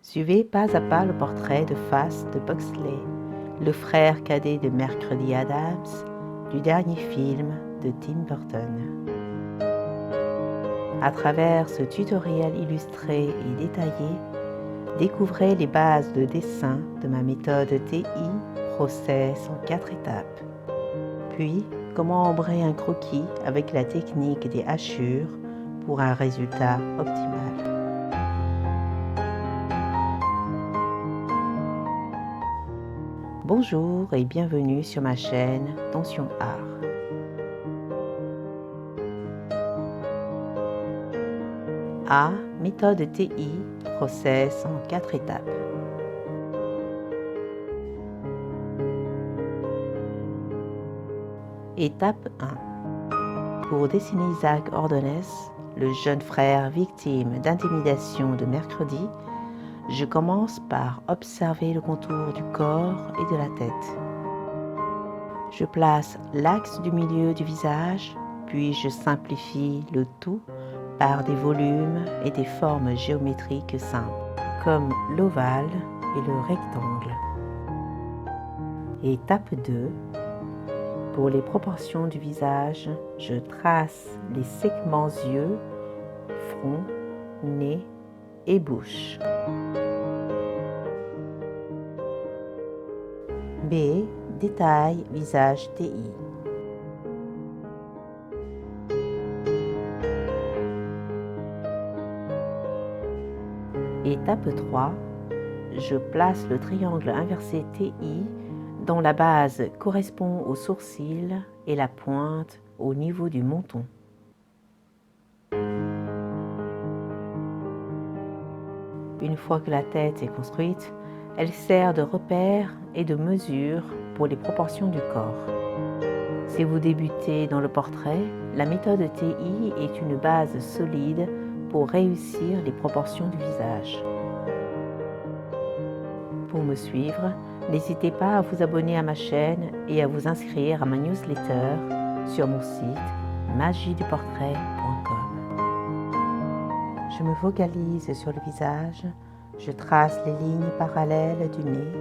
Suivez pas à pas le portrait de face de Pugsley, le frère cadet de Mercredi Adams, du dernier film de Tim Burton. À travers ce tutoriel illustré et détaillé, découvrez les bases de dessin de ma méthode TI Process en 4 étapes. Puis, comment ombrer un croquis avec la technique des hachures pour un résultat optimal. Bonjour et bienvenue sur ma chaîne Tension Art. A. Méthode TI Process en 4 étapes. Étape 1. Pour dessiner Isaac Ordonez, le jeune frère victime d'intimidation de Mercredi, je commence par observer le contour du corps et de la tête. Je place l'axe du milieu du visage, puis je simplifie le tout par des volumes et des formes géométriques simples, comme l'ovale et le rectangle. Étape 2. Pour les proportions du visage, je trace les segments yeux, front, nez et bouche. B. Détail visage TI. Étape 3. Je place le triangle inversé TI dont la base correspond au sourcil et la pointe au niveau du menton. Une fois que la tête est construite, elle sert de repère et de mesure pour les proportions du corps. Si vous débutez dans le portrait, la méthode TI est une base solide pour réussir les proportions du visage. Pour me suivre, n'hésitez pas à vous abonner à ma chaîne et à vous inscrire à ma newsletter sur mon site magieduportrait.com. Je me focalise sur le visage, je trace les lignes parallèles du nez,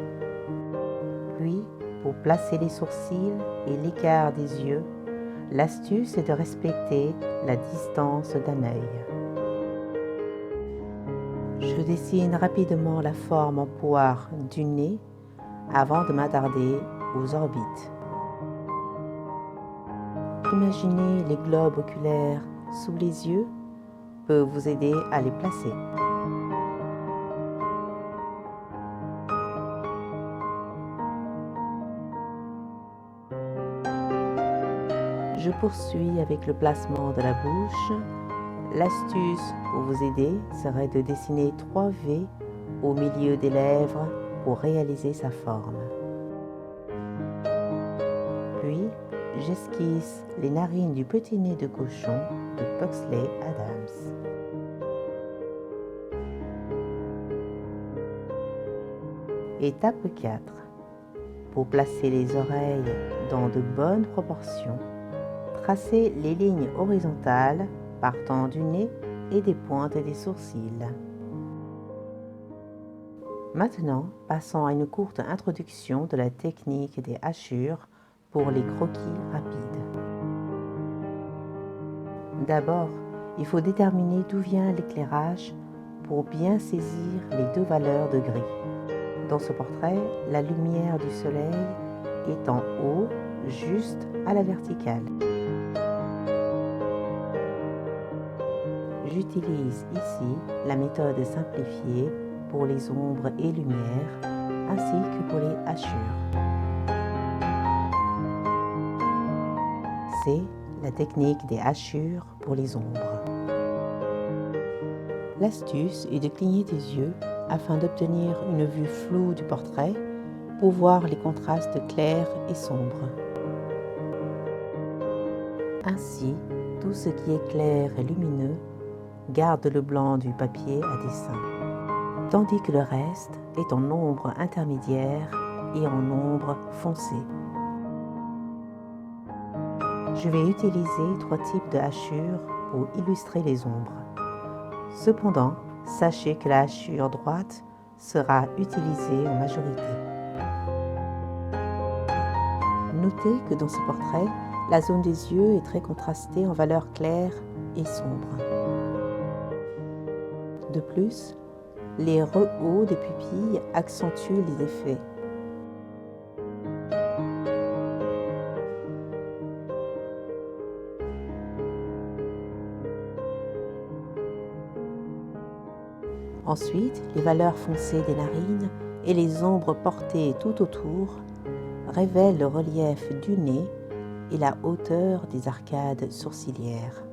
puis pour placer les sourcils et l'écart des yeux, l'astuce est de respecter la distance d'un œil. Je dessine rapidement la forme en poire du nez avant de m'attarder aux orbites. Imaginez les globes oculaires sous les yeux peut vous aider à les placer. Je poursuis avec le placement de la bouche. L'astuce pour vous aider serait de dessiner 3 V au milieu des lèvres pour réaliser sa forme. Puis, j'esquisse les narines du petit nez de cochon de Pugsley Adams. Étape 4. Pour placer les oreilles dans de bonnes proportions, tracez les lignes horizontales partant du nez et des pointes des sourcils. Maintenant, passons à une courte introduction de la technique des hachures pour les croquis rapides. D'abord, il faut déterminer d'où vient l'éclairage pour bien saisir les 2 valeurs de gris. Dans ce portrait, la lumière du soleil est en haut, juste à la verticale. J'utilise ici la méthode simplifiée pour les ombres et lumières, ainsi que pour les hachures. C'est la technique des hachures pour les ombres. L'astuce est de cligner des yeux afin d'obtenir une vue floue du portrait pour voir les contrastes clairs et sombres. Ainsi, tout ce qui est clair et lumineux garde le blanc du papier à dessin, tandis que le reste est en ombre intermédiaire et en ombre foncée. Je vais utiliser 3 types de hachures pour illustrer les ombres. Cependant, sachez que la hachure droite sera utilisé en majorité. Notez que dans ce portrait, la zone des yeux est très contrastée en valeurs claires et sombres. De plus, les rehauts des pupilles accentuent les effets. Ensuite, les valeurs foncées des narines et les ombres portées tout autour révèlent le relief du nez et la hauteur des arcades sourcilières.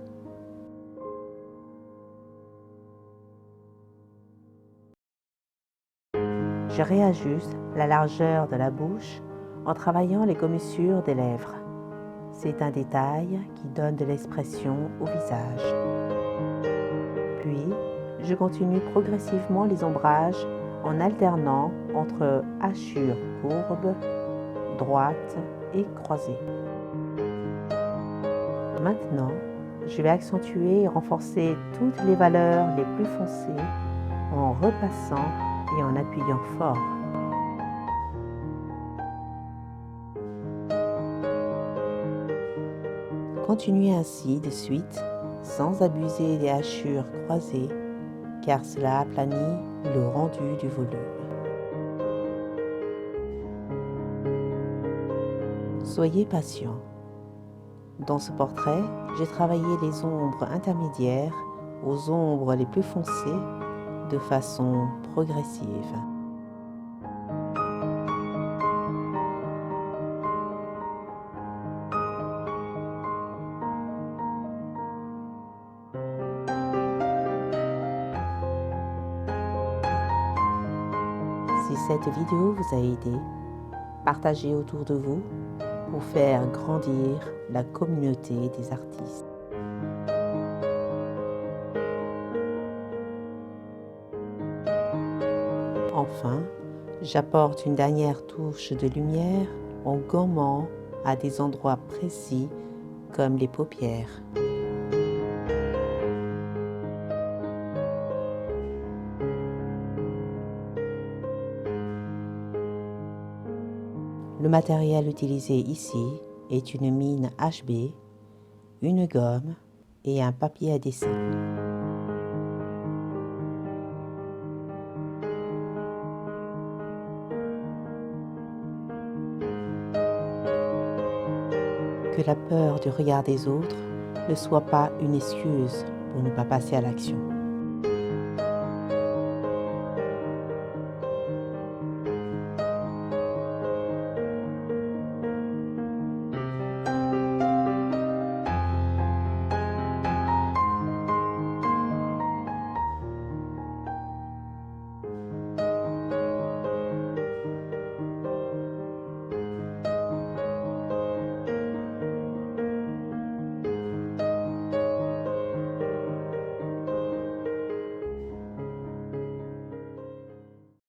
Je réajuste la largeur de la bouche en travaillant les commissures des lèvres. C'est un détail qui donne de l'expression au visage. Puis, je continue progressivement les ombrages en alternant entre hachures courbes, droites et croisées. Maintenant, je vais accentuer et renforcer toutes les valeurs les plus foncées en repassant et en appuyant fort. Continuez ainsi de suite sans abuser des hachures croisées car cela aplanit le rendu du volume. Soyez patient. Dans ce portrait, j'ai travaillé les ombres intermédiaires aux ombres les plus foncées de façon progressive. Si cette vidéo vous a aidé, partagez autour de vous pour faire grandir la communauté des artistes. Enfin, j'apporte une dernière touche de lumière en gommant à des endroits précis comme les paupières. Le matériel utilisé ici est une mine HB, une gomme et un papier à dessin. Que la peur du regard des autres ne soit pas une excuse pour ne pas passer à l'action.